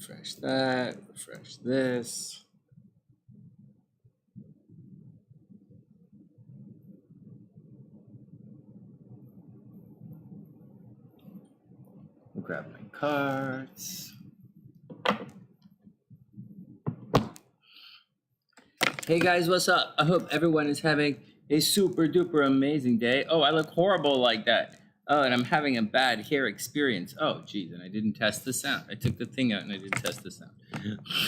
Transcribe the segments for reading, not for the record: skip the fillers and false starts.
Refresh that, refresh this. I'll grab my cards. Hey guys, what's up? I hope everyone is having a super duper amazing day. Oh, I look horrible like that. Oh, and I'm having a bad hair experience. Oh, geez, and I didn't test the sound. I took the thing out and I didn't test the sound.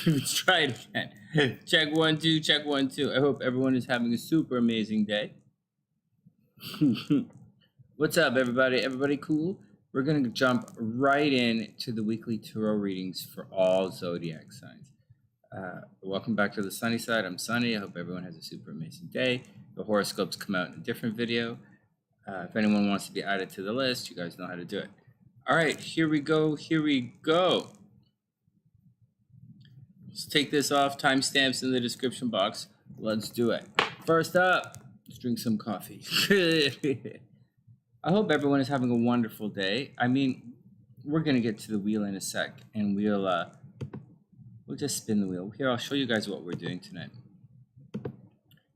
Let's try it again. Check 1, 2, check 1, 2. I hope everyone is having a super amazing day. What's up, everybody? Everybody cool? We're going to jump right into the weekly tarot readings for all zodiac signs. Welcome back to the sunny side. I'm Sonny. I hope everyone has a super amazing day. The horoscopes come out in a different video. If anyone wants to be added to the list, you guys know how to do it. All right, here we go. Here we go. Let's take this off. Timestamps in the description box. Let's do it. First up, let's drink some coffee. I hope everyone is having a wonderful day. I mean, we're going to get to the wheel in a sec, and we'll just spin the wheel. Here, I'll show you guys what we're doing tonight.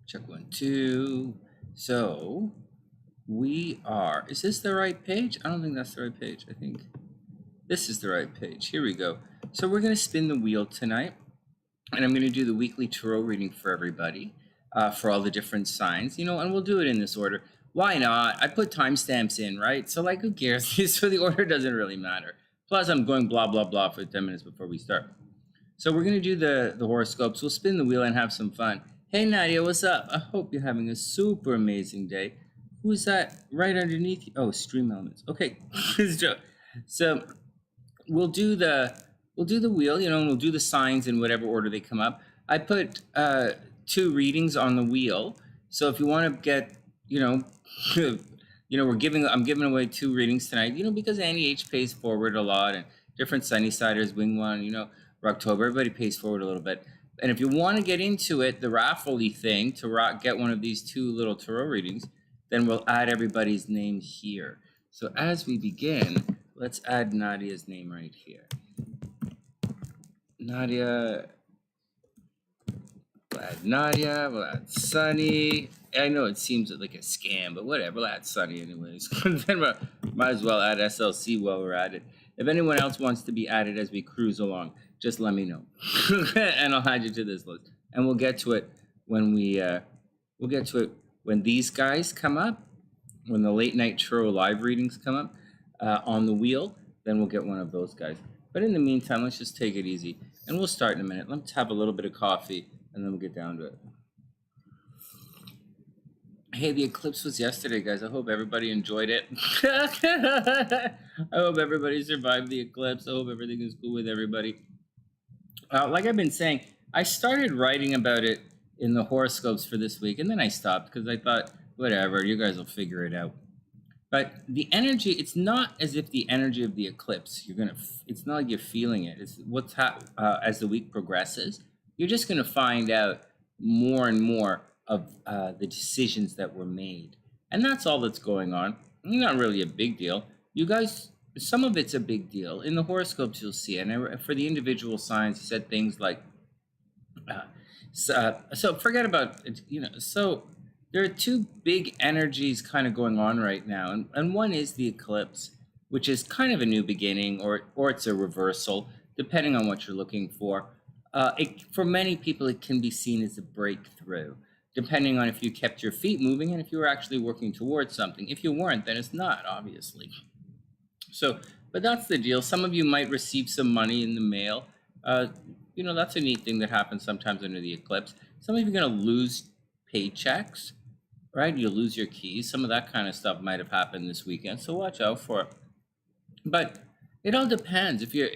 Check 1, 2. So we are, is this the right page? I don't think that's the right page. I think this is the right page. Here we go. So we're going to spin the wheel tonight, and I'm going to do the weekly tarot reading for everybody, for all the different signs, and we'll do it in this order. Why not? I put timestamps in, right? So like, who cares? So the order doesn't really matter. Plus, I'm going blah, blah, blah for 10 minutes before we start. So we're going to do the horoscopes. We'll spin the wheel and have some fun. Hey, Nadia, what's up? I hope you're having a super amazing day. Who's that right underneath you? Oh, Stream Elements. Okay, so we'll do the wheel, and we'll do the signs in whatever order they come up. I put 2 readings on the wheel. So if you want to get, I'm giving away 2 readings tonight, because Annie H pays forward a lot, and different Sunnysiders, Wing One, for October, everybody pays forward a little bit. And if you want to get into it, the raffle-y thing, to get one of these 2 little tarot readings, then we'll add everybody's name here. So as we begin, let's add Nadia's name right here. Nadia, we'll add Nadia, we'll add Sonny. I know it seems like a scam, but whatever, we'll add Sonny anyways. Then might as well add SLC while we're at it. If anyone else wants to be added as we cruise along, just let me know, and I'll add you to this list. And we'll get to it when when these guys come up, when the late night tarot live readings come up on the wheel. Then we'll get one of those guys. But in the meantime, let's just take it easy, and we'll start in a minute. Let's have a little bit of coffee, and then we'll get down to it. Hey, the eclipse was yesterday, guys. I hope everybody enjoyed it. I hope everybody survived the eclipse. I hope everything is cool with everybody. Like I've been saying, I started writing about it in the horoscopes for this week, and then I stopped because I thought, whatever, you guys will figure it out. But the energy, it's not as if the energy of the eclipse, it's not like you're feeling it. It's as the week progresses, you're just going to find out more and more of the decisions that were made. And that's all that's going on. Not really a big deal. You guys, some of it's a big deal. In the horoscopes, you'll see. And for the individual signs, he said things like, so forget about it, so there are 2 big energies kind of going on right now. And one is the eclipse, which is kind of a new beginning, or it's a reversal, depending on what you're looking for. For many people, it can be seen as a breakthrough, depending on if you kept your feet moving and if you were actually working towards something. If you weren't, then it's not, obviously. So, but that's the deal. Some of you might receive some money in the mail. That's a neat thing that happens sometimes under the eclipse. Some of you are going to lose paychecks, right? You'll lose your keys. Some of that kind of stuff might have happened this weekend, so watch out for it. But it all depends. If you're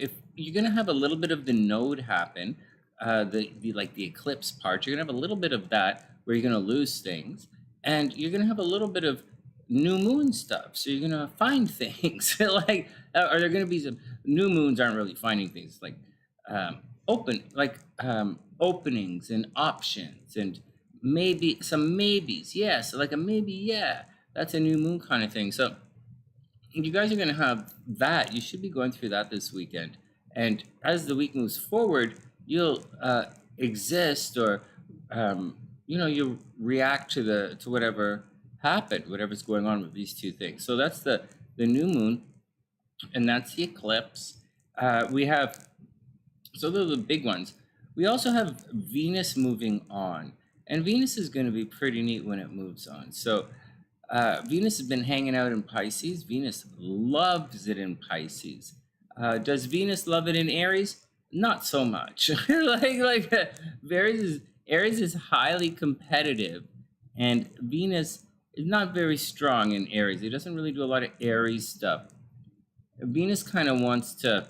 going to have a little bit of the node happen, the eclipse part, you're going to have a little bit of that where you're going to lose things, and you're going to have a little bit of new moon stuff. So you're going to find things are there going to be some new moons? Aren't really finding things, like openings and options, and maybe some maybes. Yeah, so like a maybe, yeah, that's a new moon kind of thing. So you guys are going to have that. You should be going through that this weekend. And as the week moves forward, you'll exist, or you'll react to whatever happened, whatever's going on with these two things. So that's the new moon, and that's the eclipse. We have, so those are the big ones. We also have Venus moving on, and Venus is going to be pretty neat when it moves on. So Venus has been hanging out in Pisces. Venus loves it in Pisces. Does Venus love it in Aries? Not so much. Aries is highly competitive, and Venus is not very strong in Aries. It doesn't really do a lot of Aries stuff. Venus kind of wants to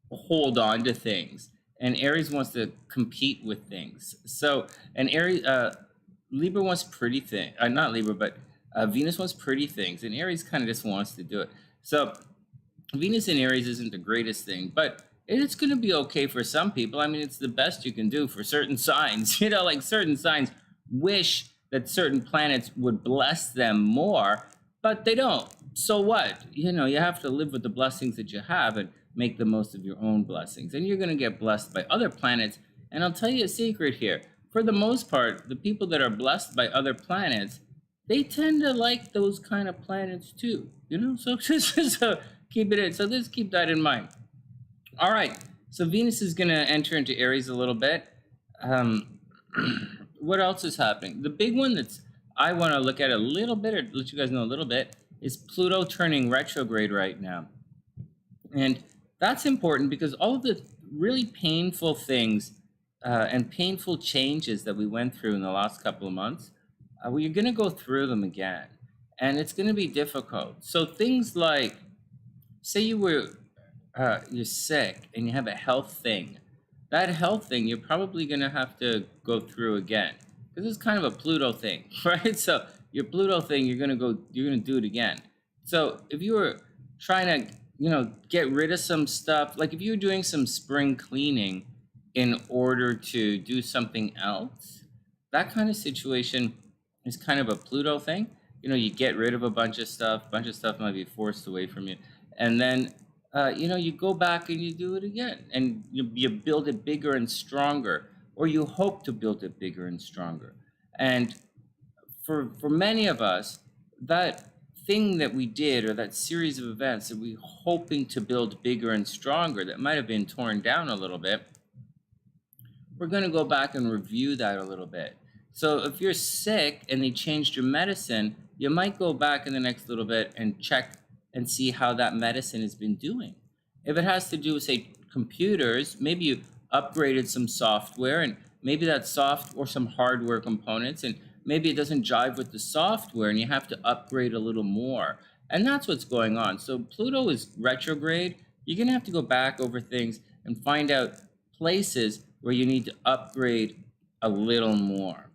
hold on to things, and Aries wants to compete with things. So, and Aries, Libra wants pretty things. Not Libra, but Venus wants pretty things, and Aries kind of just wants to do it. So, Venus in Aries isn't the greatest thing, but it's going to be okay for some people. I mean, it's the best you can do for certain signs. Like certain signs wish that certain planets would bless them more, but they don't. So what? You have to live with the blessings that you have and make the most of your own blessings. And you're going to get blessed by other planets. And I'll tell you a secret here. For the most part, the people that are blessed by other planets, they tend to like those kind of planets too. So so keep it in. So just keep that in mind. All right. So Venus is going to enter into Aries a little bit. What else is happening? The big one that's I want to look at a little bit, or let you guys know a little bit, is Pluto turning retrograde right now. And that's important because all of the really painful things and painful changes that we went through in the last couple of months, we're going to go through them again. And it's going to be difficult. So things like, say you're sick and you have a health thing. That health thing, you're probably going to have to go through again. Because it's kind of a Pluto thing, right? So your Pluto thing, you're going to do it again. So if you were trying to, get rid of some stuff, like if you're doing some spring cleaning in order to do something else, that kind of situation is kind of a Pluto thing. You get rid of a bunch of stuff might be forced away from you. And then, you go back and you do it again, and you build it bigger and stronger, or you hope to build it bigger and stronger. And for many of us, that thing that we did, or that series of events that we hoping to build bigger and stronger, that might have been torn down a little bit, we're going to go back and review that a little bit. So if you're sick and they changed your medicine, you might go back in the next little bit and check and see how that medicine has been doing. If it has to do with, say, computers, maybe you upgraded some software, and maybe that or some hardware components, and maybe it doesn't jive with the software and you have to upgrade a little more. And that's what's going on. So Pluto is retrograde. You're going to have to go back over things and find out places where you need to upgrade a little more.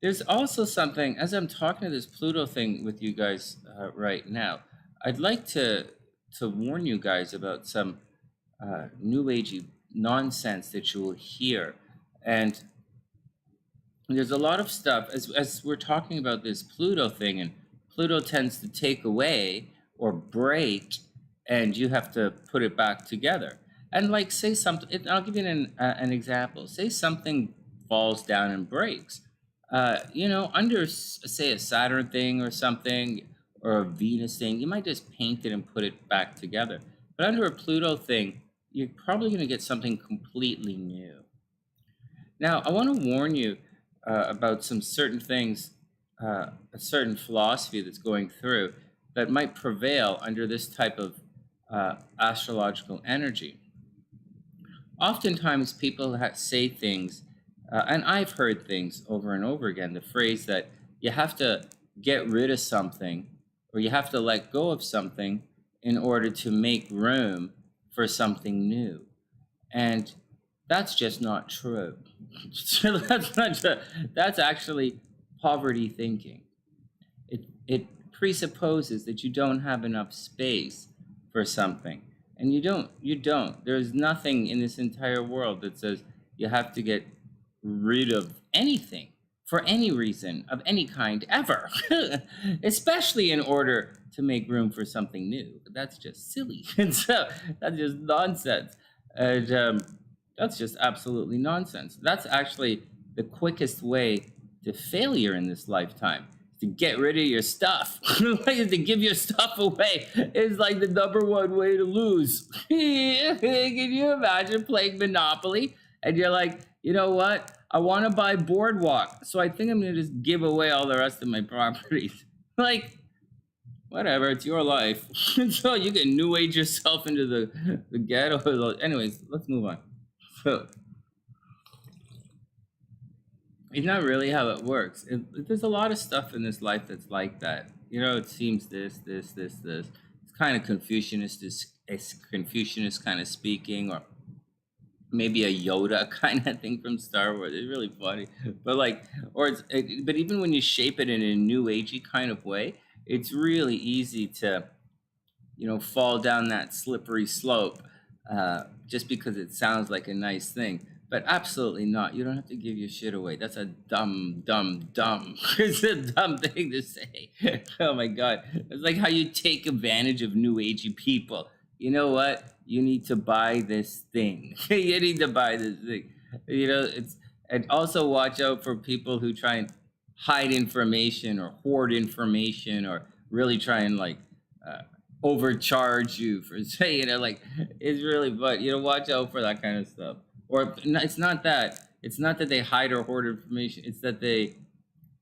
There's also something, as I'm talking to this Pluto thing with you guys right now, I'd like to warn you guys about some new agey nonsense that you will hear. And there's a lot of stuff, as we're talking about this Pluto thing, and Pluto tends to take away or break, and you have to put it back together. And like, say something, I'll give you an example. Say something falls down and breaks. Under, say, a Saturn thing or something, or a Venus thing, you might just paint it and put it back together. But under a Pluto thing, you're probably going to get something completely new. Now, I want to warn you about some certain things, a certain philosophy that's going through that might prevail under this type of astrological energy. Oftentimes, people say things, and I've heard things over and over again, the phrase that you have to get rid of something, or you have to let go of something in order to make room for something new. And that's just not true. That's not true. That's actually poverty thinking. It presupposes that you don't have enough space for something. And you don't. There's nothing in this entire world that says you have to get rid of anything for any reason of any kind ever, especially in order to make room for something new. That's just silly. And so that's just nonsense. And that's just absolutely nonsense. That's actually the quickest way to failure in this lifetime. To get rid of your stuff. Like to give your stuff away is like the number one way to lose. Can you imagine playing Monopoly and you're like, you know what? I want to buy Boardwalk, so I think I'm gonna just give away all the rest of my properties. Like, whatever, it's your life. So you can new age yourself into the ghetto. Anyways, let's move on. So it's not really how it works. There's a lot of stuff in this life that's like that. You know, it seems this. It's kind of Confucianist, is Confucianist kind of speaking, or maybe a Yoda kind of thing from Star Wars. It's really funny, but like, but even when you shape it in a new agey kind of way, it's really easy to, fall down that slippery slope, just because it sounds like a nice thing. But absolutely not. You don't have to give your shit away. That's a dumb. It's a dumb thing to say. Oh my God. It's like how you take advantage of new agey people. You know what? You need to buy this thing. You need to buy this thing. And also watch out for people who try and hide information or hoard information or really try and like, overcharge you for saying it. Like, it's really, but watch out for that kind of stuff. Or it's not that. It's not that they hide or hoard information. It's that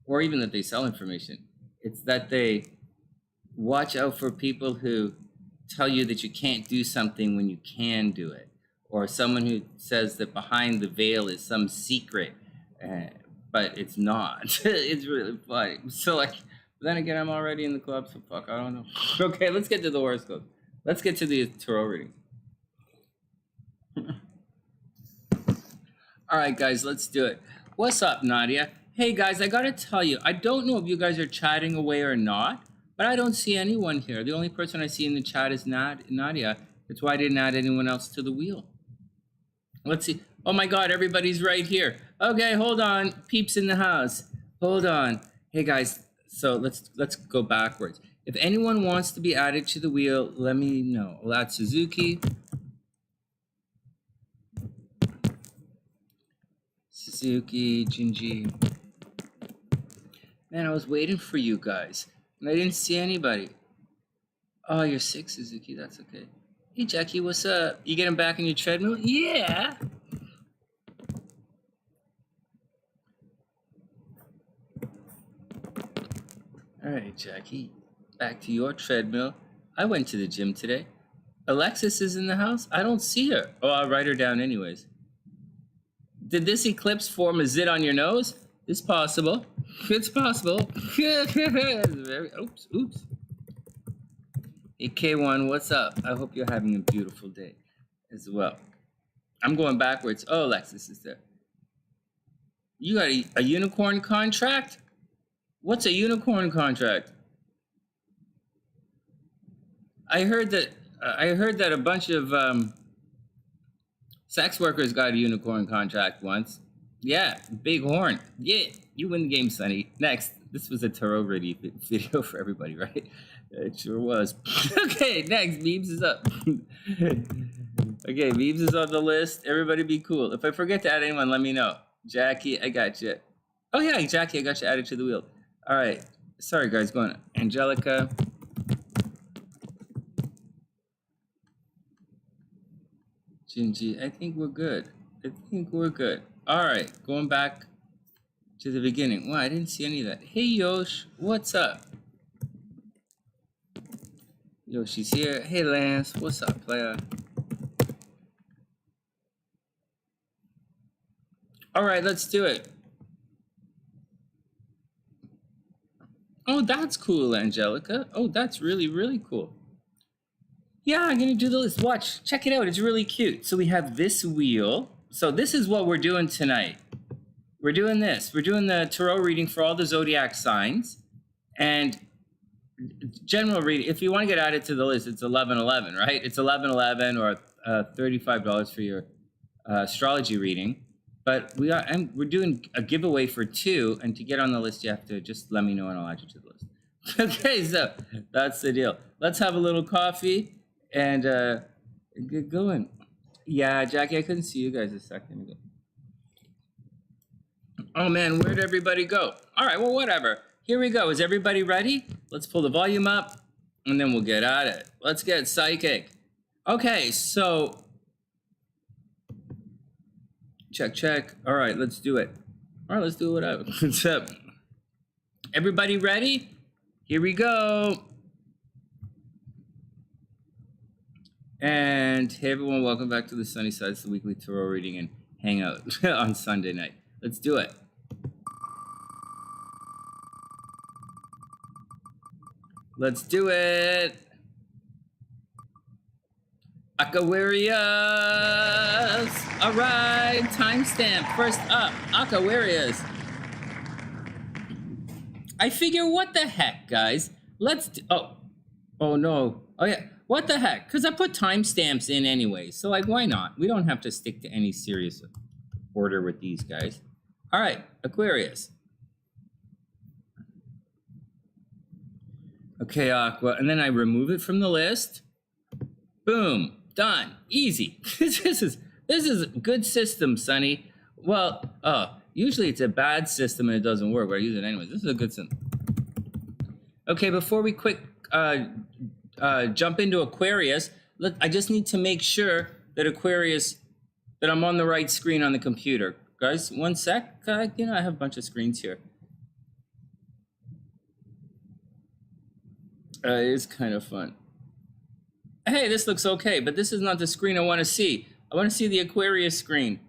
or even that they sell information. It's that they watch out for people who tell you that you can't do something when you can do it. Or someone who says that behind the veil is some secret, but it's not. It's really funny. So like, then again, I'm already in the club, so fuck, I don't know. Okay, let's get to the horoscope. Let's get to the tarot reading. All right, guys, let's do it. What's up, Nadia? Hey, guys, I gotta tell you, I don't know if you guys are chatting away or not, but I don't see anyone here. The only person I see in the chat is Nadia. That's why I didn't add anyone else to the wheel. Let's see. Oh my God, everybody's right here. Okay, hold on. Peeps in the house. Hold on. Hey, guys, so let's go backwards. If anyone wants to be added to the wheel, let me know. Well, that's Suzuki. Jinji. Man, I was waiting for you guys, and I didn't see anybody. Oh, you're sick, Suzuki. That's okay. Hey, Jackie, what's up? You getting back on your treadmill? Yeah. All right, Jackie, back to your treadmill. I went to the gym today. Alexis is in the house? I don't see her. Oh, I'll write her down anyways. Did this eclipse form a zit on your nose? It's possible. It's possible. Oops. Hey, K1, what's up? I hope you're having a beautiful day as well. I'm going backwards. Oh, Alexis is there. You got a unicorn contract? What's a unicorn contract? I heard that a bunch of sex workers got a unicorn contract once. Yeah, big horn. Yeah, you win the game, Sonny. Next. This was a tarot reading video for everybody, right? It sure was. Okay, next. Beebs is up. Okay, Beebs is on the list. Everybody be cool. If I forget to add anyone, let me know. Jackie, I got you. Oh, yeah, Jackie, I got you added to the wheel. All right. Sorry, guys. Going on. Angelica. Jinji, I think we're good. All right, going back to the beginning. Wow, I didn't see any of that. Hey, Yosh, what's up? Yoshi's here. Hey, Lance, what's up, player? All right, let's do it. Oh, that's cool, Angelica. Oh, that's really, really cool. Yeah, I'm gonna do the list. Watch, check it out. It's really cute. So we have this wheel. So this is what we're doing tonight. We're doing this. We're doing the tarot reading for all the zodiac signs, and general reading. If you want to get added to the list, it's 1111, right? It's 1111 or $35 for your astrology reading. But we're doing a giveaway for 2, and to get on the list, you have to just let me know, and I'll add you to the list. Okay, so that's the deal. Let's have a little coffee and get going. Yeah, Jackie, I couldn't see you guys a second ago. Oh man, where'd everybody go? All right, well, whatever. Here we go. Is everybody ready? Let's pull the volume up and then we'll get at it. Let's get psychic. Okay, so check. All right, let's do it. All right, let's do whatever. What's up? Everybody ready? Here we go. And hey everyone, welcome back to the Sunny Side. It's the weekly tarot reading and hangout on Sunday night. Let's do it. Let's do it. Aquarius. All right, timestamp. First up, Aquarius. I figure, what the heck, guys? Let's do, oh no. Oh yeah, what the heck? Because I put timestamps in anyway. So like, why not? We don't have to stick to any serious order with these guys. All right, Aquarius. Okay, Aqua, and then I remove it from the list. Boom, done, easy. This is a good system, Sonny. Well, usually it's a bad system and it doesn't work, but I use it anyway. This is a good system. Okay, before we quick jump into Aquarius, I just need to make sure that that I'm on the right screen on the computer. Guys, one sec. I have a bunch of screens here. It is kind of fun. Hey, this looks okay, but this is not the screen I want to see. I want to see the Aquarius screen.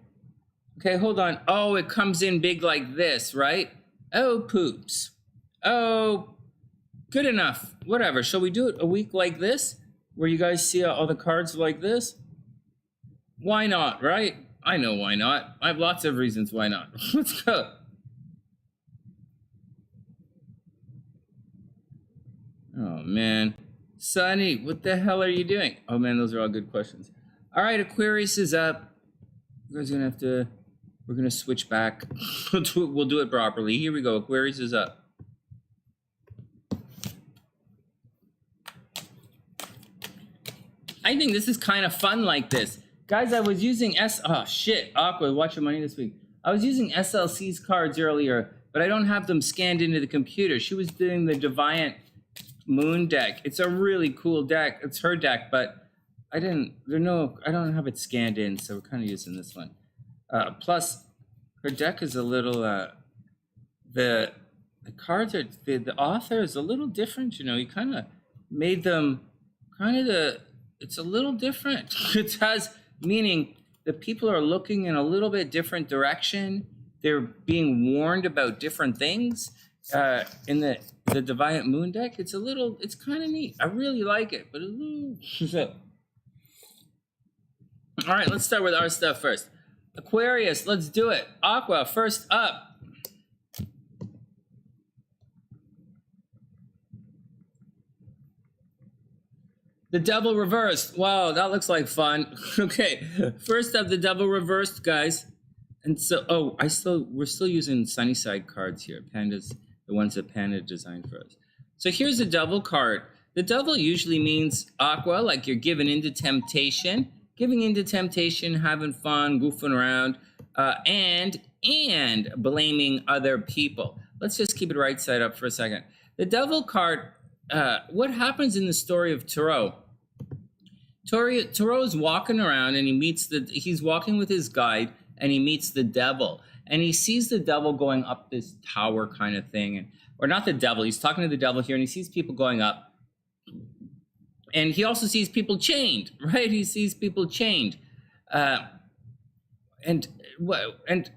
Okay, hold on. Oh, it comes in big like this, right? Oh, poops. Oh, good enough. Whatever. Shall we do it a week like this, where you guys see all the cards like this? Why not, right? I know why not. I have lots of reasons why not. Let's go. Oh, man. Sonny, what the hell are you doing? Oh, man, those are all good questions. All right, Aquarius is up. You guys are going to have to... We're going to switch back. We'll do it properly. Here we go. Aquarius is up. I think this is kind of fun like this. Guys, I was using oh, shit. Aqua, watch your money this week. I was using SLC's cards earlier, but I don't have them scanned into the computer. She was doing the Deviant Moon deck. It's a really cool deck. It's her deck, but I don't have it scanned in, so we're kind of using this one. Plus, her deck is a little, the cards are, the author is a little different, he kind of made them it's a little different. It has, meaning the people are looking in a little bit different direction. They're being warned about different things. In the Deviant Moon deck, it's kind of neat. I really like it, but a little... All right, let's start with our stuff first. Aquarius, let's do it. Aqua, first up. The Devil reversed. Wow, that looks like fun. Okay, first up, the Devil reversed, guys. And so, we're still using TheSunnySide cards here. Pandas, the ones that Panda designed for us. So here's the Devil card. The Devil usually means, Aqua, like you're giving into temptation. Giving into temptation, having fun, goofing around, and blaming other people. Let's just keep it right side up for a second. The Devil card, what happens in the story of Tarot? Tarot's walking around and he's walking with his guide and he meets the Devil. And he sees the Devil going up this tower kind of thing. Or not the Devil, he's talking to the Devil here and he sees people going up. And he also sees people chained, right? He sees people chained. And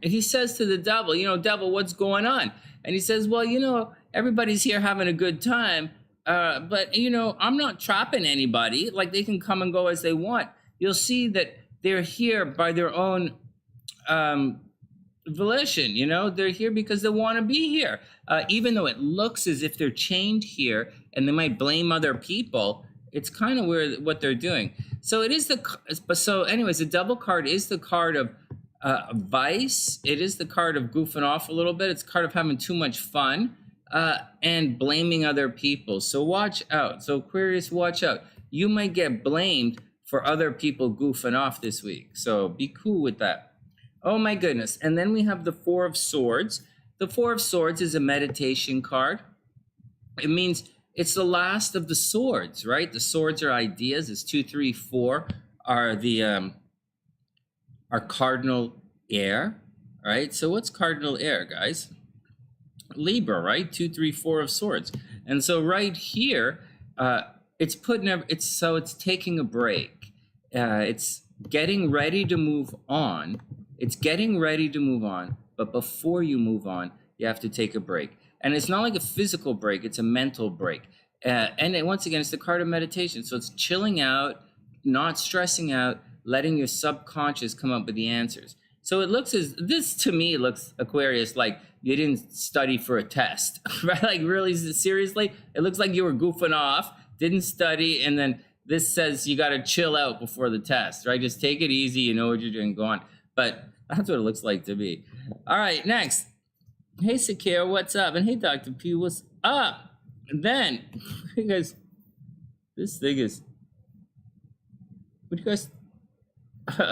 he says to the Devil, Devil, what's going on? And he says, well, everybody's here having a good time. But, I'm not trapping anybody. Like, they can come and go as they want. You'll see that they're here by their own volition, they're here because they want to be here. Even though it looks as if they're chained here and they might blame other people, it's kind of weird what they're doing. So anyways, the Devil card is the card of vice. It is the card of goofing off a little bit. It's the card of having too much fun and blaming other people. So watch out. So Aquarius, watch out. You might get blamed for other people goofing off this week. So be cool with that. Oh my goodness. And then we have the Four of Swords. The Four of Swords is a meditation card. It means it's the last of the swords, right? The swords are ideas. It's 2, 3, 4 are the are cardinal air, right? So what's cardinal air, guys? Libra, right? 2, 3, 4 of swords. And so right here, it's taking a break. It's getting ready to move on. It's getting ready to move on. But before you move on, you have to take a break. And it's not like a physical break, it's a mental break. Once again, it's the card of meditation. So it's chilling out, not stressing out, letting your subconscious come up with the answers. So it looks to me, Aquarius, like you didn't study for a test, right? Like really seriously, it looks like you were goofing off, didn't study, and then this says you got to chill out before the test, right? Just take it easy, you know what you're doing, go on. But that's what it looks like to me. All right, next. Hey, Sakir, what's up? And hey, Dr. P, what's up? And then, you guys, this thing is, what do you guys,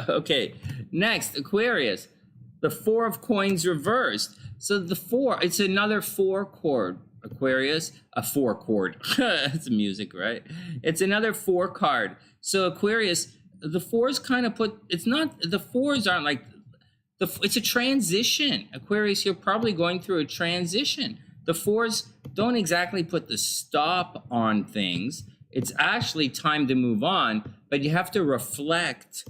okay, next, Aquarius, the Four of Coins reversed. So the four, it's another 4 chord, Aquarius, a 4 chord. It's music, right? It's another 4 card. So Aquarius, the fours kind of the fours aren't like, it's a transition. Aquarius, you're probably going through a transition. The fours don't exactly put the stop on things. It's actually time to move on, but you have to reflect.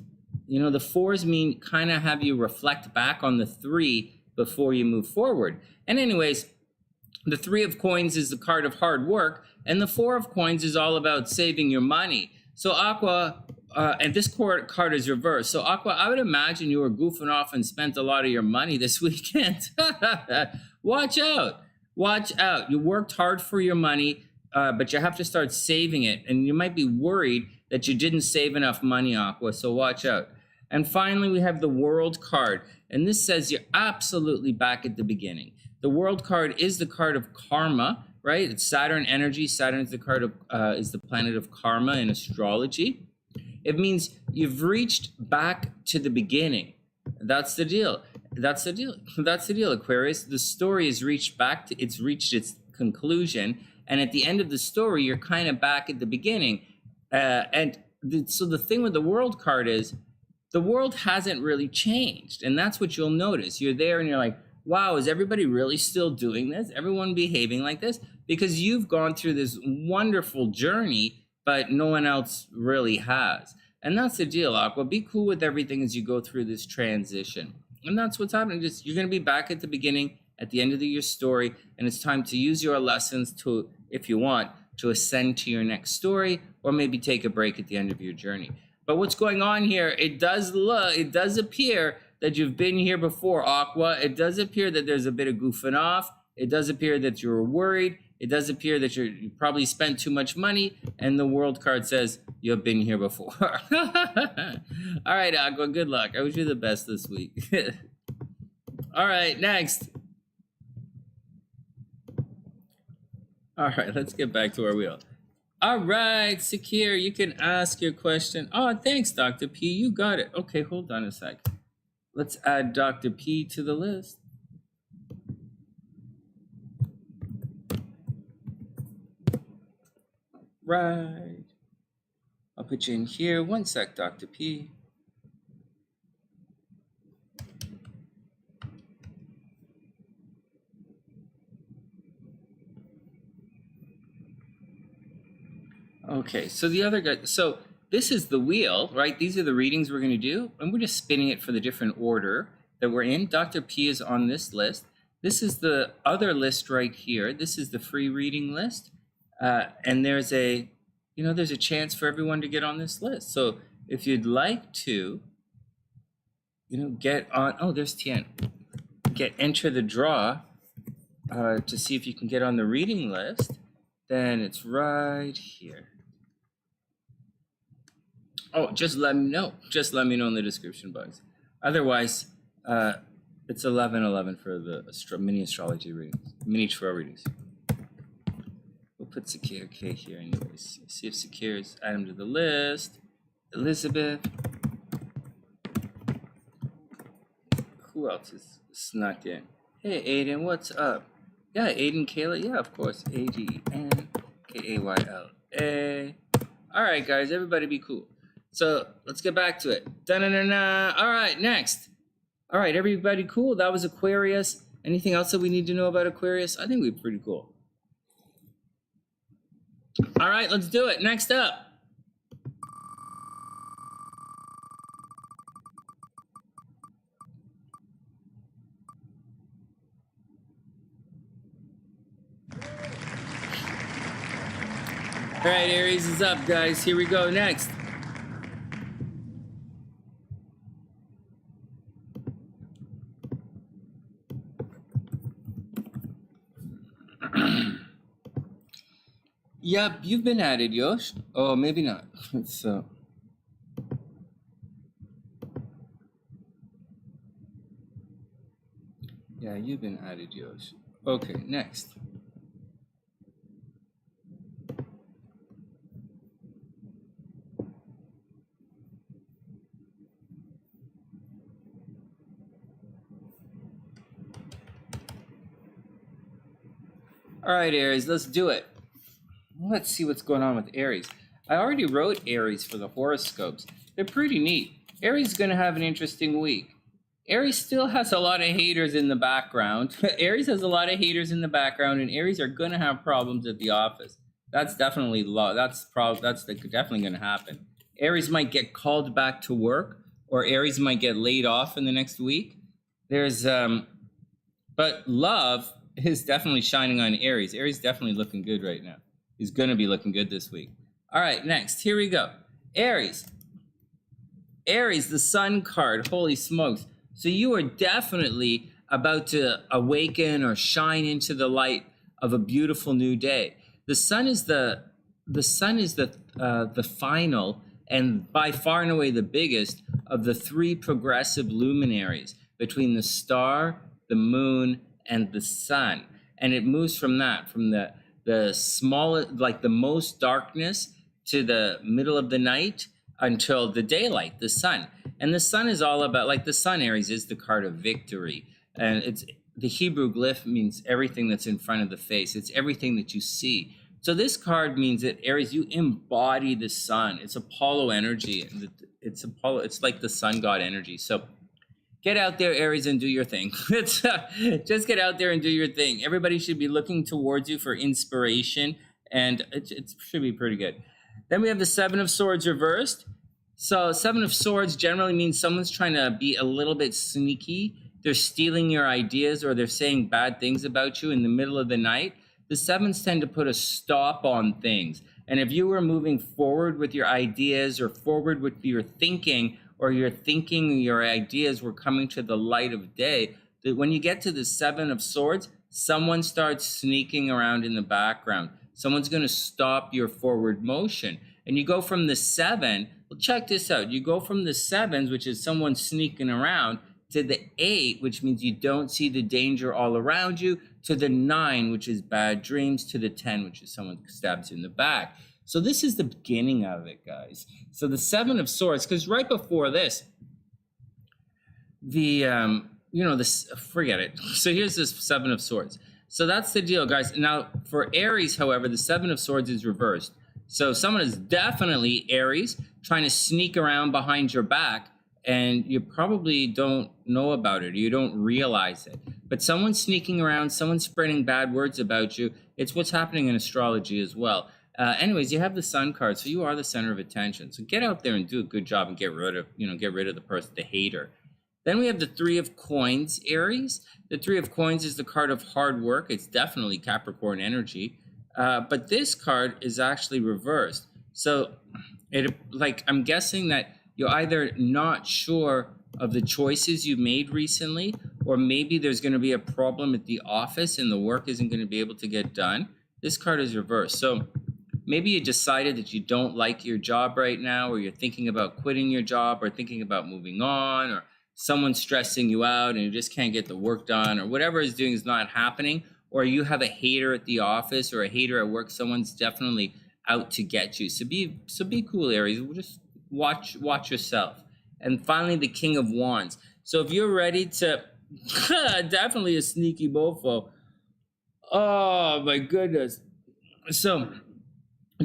You know, the fours mean kind of have you reflect back on the 3 before you move forward. And anyways, the 3 of Coins is the card of hard work, and the 4 of Coins is all about saving your money. So Aqua, and this card is reversed. So Aqua, I would imagine you were goofing off and spent a lot of your money this weekend. Watch out. Watch out. You worked hard for your money, but you have to start saving it. And you might be worried that you didn't save enough money, Aqua, so watch out. And finally, we have the World card. And this says you're absolutely back at the beginning. The World card is the card of karma, right? It's Saturn energy. Saturn is the card of is the planet of karma in astrology. It means you've reached back to the beginning. That's the deal. That's the deal. That's the deal, Aquarius. The story is reached its conclusion. And at the end of the story, you're kind of back at the beginning. So the thing with the World card is the world hasn't really changed. And that's what you'll notice. You're there and you're like, wow, is everybody really still doing this? Everyone behaving like this? Because you've gone through this wonderful journey, but no one else really has. And that's the deal, Aqua. Be cool with everything as you go through this transition. And that's what's happening. You're going to be back at the beginning, at the end of your story, and it's time to use your lessons to, if you want, to ascend to your next story, or maybe take a break at the end of your journey. But what's going on here, it does appear that you've been here before, Aqua. It does appear that there's a bit of goofing off. It does appear that you're worried. It does appear that you probably spent too much money, and the World card says you've been here before. All right, Aqua, good luck. I wish you the best this week. All right, next. All right, let's get back to our wheel. All right, Sakir, you can ask your question. Oh, thanks, Dr. P. You got it. Okay, hold on a sec. Let's add Dr. P to the list. Right. I'll put you in here. One sec, Dr. P. Okay, so the other guy, so this is the wheel, right? These are the readings we're going to do, and we're just spinning it for the different order that we're in. Dr. P is on this list. This is the other list right here. This is the free reading list. And there's a chance for everyone to get on this list. So if you'd like to, get on, oh, there's Tien. Enter the draw to see if you can get on the reading list, then it's right here. Oh, just let me know. Just let me know in the description box. Otherwise, it's 11/11 for the mini astrology readings, mini tarot readings. We'll put Sakir K here anyways. See if Sakir's add him to the list. Elizabeth. Who else is snuck in? Hey, Aiden, what's up? Yeah, Aiden, Kayla. Yeah, of course. ADEN, KAYLA. All right, guys, everybody be cool. So let's get back to it. Da-na-na-na. All right, next. All right, everybody cool? That was Aquarius. Anything else that we need to know about Aquarius? I think we're pretty cool. All right, let's do it. Next up. All right, Aries is up, guys. Here we go. Next. Yep, you've been added, Yosh. Oh, maybe not. So. Yeah, you've been added, Yosh. Okay, next. All right, Aries, let's do it. Let's see what's going on with Aries. I already wrote Aries for the horoscopes. They're pretty neat. Aries is going to have an interesting week. Aries still has a lot of haters in the background. Aries has a lot of haters in the background, and Aries are going to have problems at the office. That's definitely definitely going to happen. Aries might get called back to work, or Aries might get laid off in the next week. But love is definitely shining on Aries. Aries definitely looking good right now. He's going to be looking good this week. All right, next. Here we go. Aries. Aries, the Sun card. Holy smokes. So you are definitely about to awaken or shine into the light of a beautiful new day. The sun is the final and by far and away the biggest of the three progressive luminaries between the star, the moon, and the sun. And it moves from the smallest, like the most darkness, to the middle of the night until the daylight, the sun. And the sun is all about, like the sun, Aries, is the card of victory. And it's the Hebrew glyph means everything that's in front of the face. It's everything that you see. So this card means that, Aries, you embody the sun. It's Apollo energy. It's like the sun god energy. So get out there, Aries, and do your thing. Just get out there and do your thing. Everybody should be looking towards you for inspiration, and it should be pretty good. Then we have the Seven of Swords reversed. So Seven of Swords generally means someone's trying to be a little bit sneaky. They're stealing your ideas, or they're saying bad things about you in the middle of the night. The sevens tend to put a stop on things. And if you were moving forward with your ideas or forward with your thinking, or your ideas were coming to the light of day, that when you get to the Seven of Swords, someone starts sneaking around in the background. Someone's going to stop your forward motion. And you go from the seven, well, check this out. You go from the sevens, which is someone sneaking around, to the 8, which means you don't see the danger all around you, to the 9, which is bad dreams, to the 10, which is someone stabs you in the back. So this is the beginning of it, guys. So the Seven of Swords, because right before this, forget it. So here's this Seven of Swords. So that's the deal, guys. Now, for Aries, however, the Seven of Swords is reversed. So someone is definitely, Aries, trying to sneak around behind your back, and you probably don't know about it, or you don't realize it. But someone's sneaking around, someone's spreading bad words about you. It's what's happening in astrology as well. Anyways, you have the Sun card, so you are the center of attention. So get out there and do a good job and get rid of the person, the hater. Then we have the Three of Coins, Aries. The Three of Coins is the card of hard work. It's definitely Capricorn energy. But this card is actually reversed. So I'm guessing that you're either not sure of the choices you've made recently, or maybe there's going to be a problem at the office and the work isn't going to be able to get done. This card is reversed. So maybe you decided that you don't like your job right now, or you're thinking about quitting your job, or thinking about moving on, or someone's stressing you out and you just can't get the work done, or whatever is doing is not happening, or you have a hater at the office or a hater at work. Someone's definitely out to get you. So be cool, Aries. watch yourself. And finally, the King of Wands. So if you're ready to, definitely a sneaky mofo. Oh my goodness. So,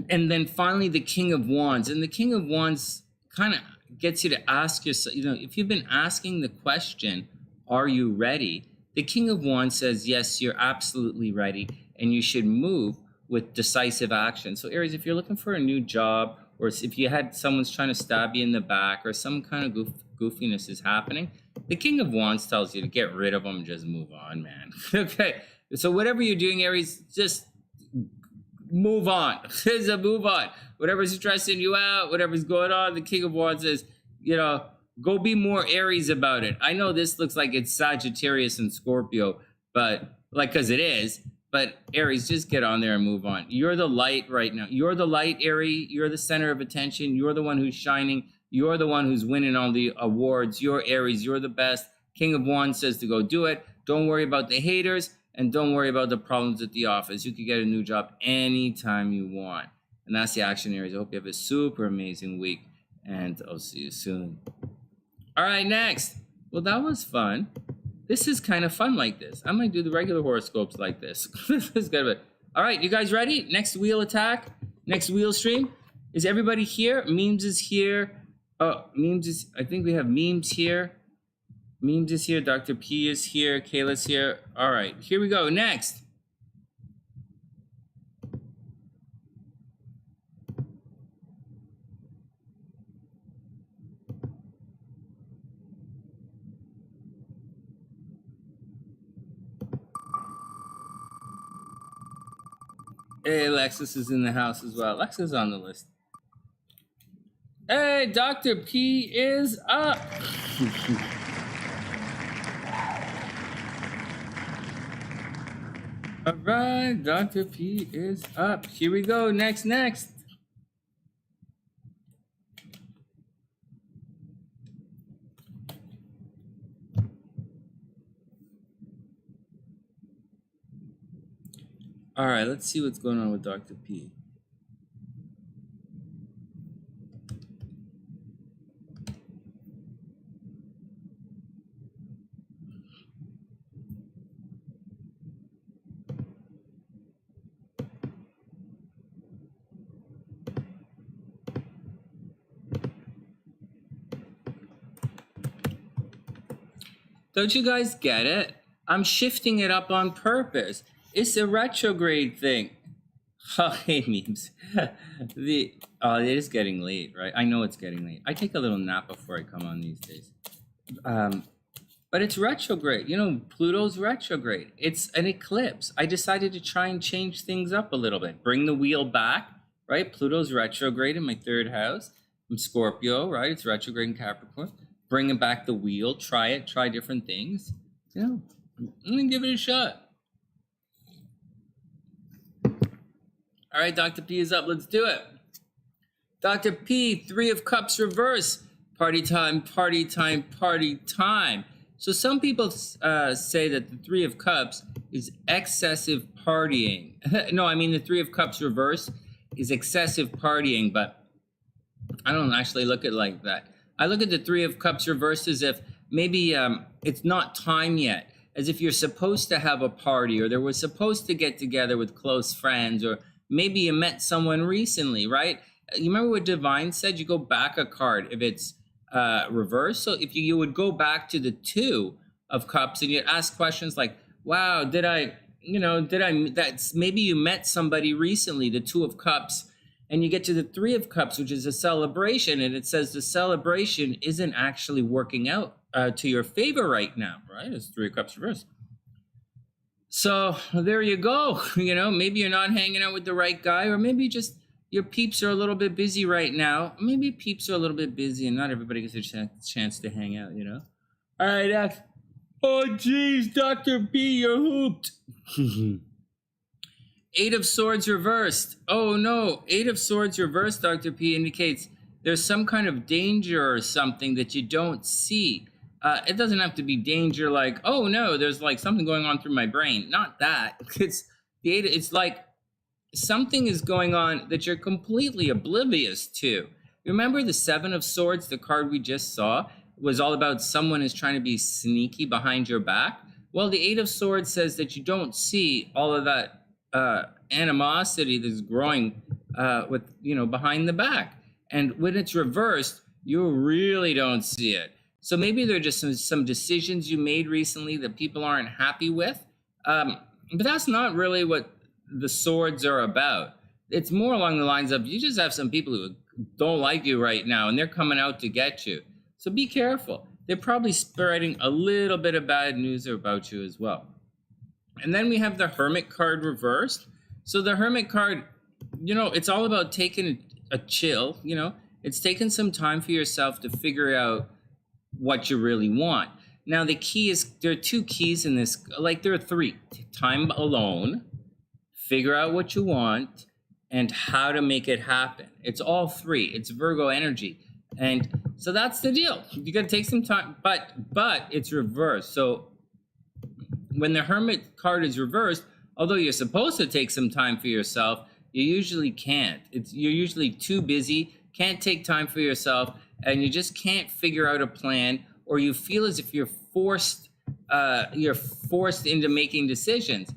and then finally the King of Wands. And the King of Wands kind of gets you to ask yourself, if you've been asking the question, are you ready? The King of Wands says, yes, you're absolutely ready. And you should move with decisive action. So Aries, if you're looking for a new job, or if you had someone's trying to stab you in the back, or some kind of goofiness is happening, the King of Wands tells you to get rid of them and just move on, man. Okay, so whatever you're doing, Aries, just move on. Just move on. Whatever's stressing you out, whatever's going on, the King of Wands says, go be more Aries about it. I know this looks like it's Sagittarius and Scorpio, but because it is. But Aries, just get on there and move on. You're the light right now. You're the light, Aries. You're the center of attention. You're the one who's shining. You're the one who's winning all the awards. You're Aries. You're the best. King of Wands says to go do it. Don't worry about the haters, and don't worry about the problems at the office. You can get a new job anytime you want. And that's the action, Aries. I hope you have a super amazing week, and I'll see you soon. All right, next. Well, that was fun. This is kind of fun like this. I might do the regular horoscopes like this. This is good. All right, you guys ready? Next wheel attack, next wheel stream. Is everybody here? Memes is here. Oh, Memes is, I think we have Memes here. Memes is here. Dr. P is here. Kayla's here. All right, here we go. Next. Hey, Alexis is in the house as well. Alexis is on the list. Hey, Dr. P is up. All right, Dr. P is up. Here we go. Next. All right, let's see what's going on with Dr. P. Don't you guys get it? I'm shifting it up on purpose. It's a retrograde thing. Oh, hey, Memes. It is getting late, right? I know it's getting late. I take a little nap before I come on these days. But it's retrograde. Pluto's retrograde. It's an eclipse. I decided to try and change things up a little bit. Bring the wheel back, right? Pluto's retrograde in my third house. I'm Scorpio, right? It's retrograde in Capricorn. Bringing back the wheel. Try it. Try different things. I'm going to give it a shot. All right, Dr. P is up. Let's do it. Dr. P, 3 of Cups reverse. Party time, party time, party time. So some people say that the 3 of Cups is excessive partying. No, I mean the 3 of Cups reverse is excessive partying, but I don't actually look at it like that. I look at the 3 of Cups reverse as if maybe it's not time yet, as if you're supposed to have a party, or there was supposed to get together with close friends, or maybe you met someone recently, right? You remember what Divine said? You go back a card if it's reversed. So if you would go back to the 2 of Cups and you'd ask questions like, wow, that's maybe you met somebody recently, the 2 of Cups, and you get to the 3 of Cups, which is a celebration, and it says the celebration isn't actually working out to your favor right now, right? It's 3 of Cups reversed. So there you go. Maybe you're not hanging out with the right guy, or maybe just your peeps are a little bit busy right now. Maybe peeps are a little bit busy and not everybody gets a chance to hang out, All right, oh, geez, Dr. P, you're hooped. 8 of Swords reversed. Oh, no. 8 of Swords reversed, Dr. P, indicates there's some kind of danger or something that you don't see. It doesn't have to be danger like, oh, no, there's like something going on through my brain. Not that. It's like something is going on that you're completely oblivious to. Remember the Seven of Swords, the card we just saw, was all about someone is trying to be sneaky behind your back? Well, the Eight of Swords says that you don't see all of that animosity that's growing with, behind the back. And when it's reversed, you really don't see it. So maybe there are just some decisions you made recently that people aren't happy with. But that's not really what the swords are about. It's more along the lines of you just have some people who don't like you right now and they're coming out to get you. So be careful. They're probably spreading a little bit of bad news about you as well. And then we have the Hermit card reversed. So the Hermit card, it's all about taking a chill, it's taking some time for yourself to figure out what you really want. Now, the key is, there are two keys in this, there are three. Time alone, figure out what you want, and how to make it happen. It's all three. It's Virgo energy. And so that's the deal. You got to take some time, but it's reversed. So when the Hermit card is reversed, although you're supposed to take some time for yourself, you usually can't. You're usually too busy, can't take time for yourself, and you just can't figure out a plan, or you feel as if you're forced into making decisions,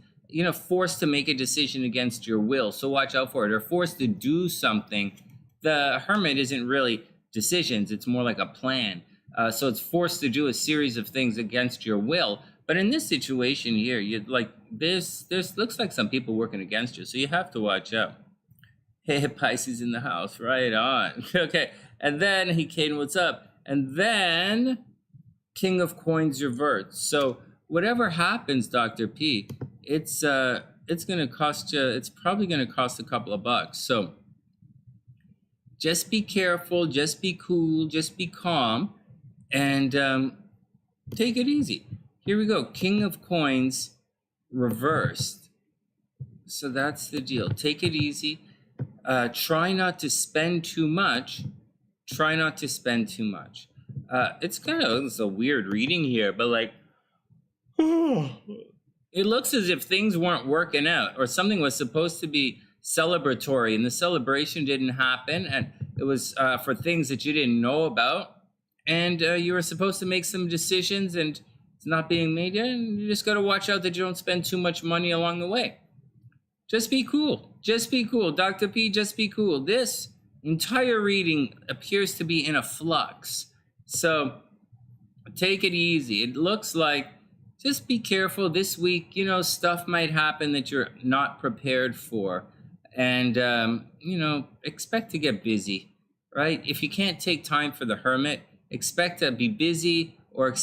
forced to make a decision against your will. So watch out for it, or forced to do something. The Hermit isn't really decisions, it's more like a plan. So it's forced to do a series of things against your will. But in this situation here, there's looks like some people working against you, so you have to watch out. Hey, Pisces in the house, right on. Okay, and then Caden, what's up? And then King of Coins reverts. So whatever happens, Dr. P, it's gonna cost you. It's probably gonna cost a couple of bucks. So just be careful, just be cool, just be calm, and take it easy. Here we go, King of Coins reversed. So that's the deal. Take it easy. Try not to spend too much. Try not to spend too much. It's a weird reading here, but it looks as if things weren't working out, or something was supposed to be celebratory and the celebration didn't happen, and it was for things that you didn't know about, and you were supposed to make some decisions and it's not being made yet, and you just got to watch out that you don't spend too much money along the way. Just be cool. Just be cool. Dr. P, just be cool. This entire reading appears to be in a flux. So take it easy. It looks like just be careful this week. Stuff might happen that you're not prepared for. And, expect to get busy, right? If you can't take time for the Hermit, expect to be busy, or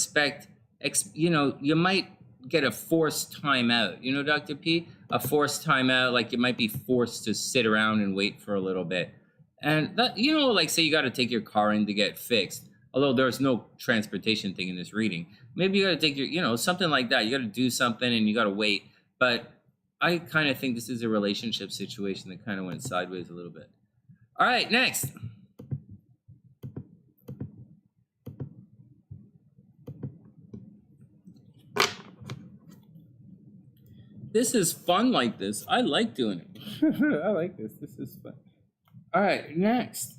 you might get a forced time out. Dr. P, a forced time out, like you might be forced to sit around and wait for a little bit. And that, say you got to take your car in to get fixed. Although there's no transportation thing in this reading. Maybe you got to take your, something like that. You got to do something and you got to wait. But I kind of think this is a relationship situation that kind of went sideways a little bit. All right, next. This is fun like this. I like doing it. I like this. This is fun. All right, next.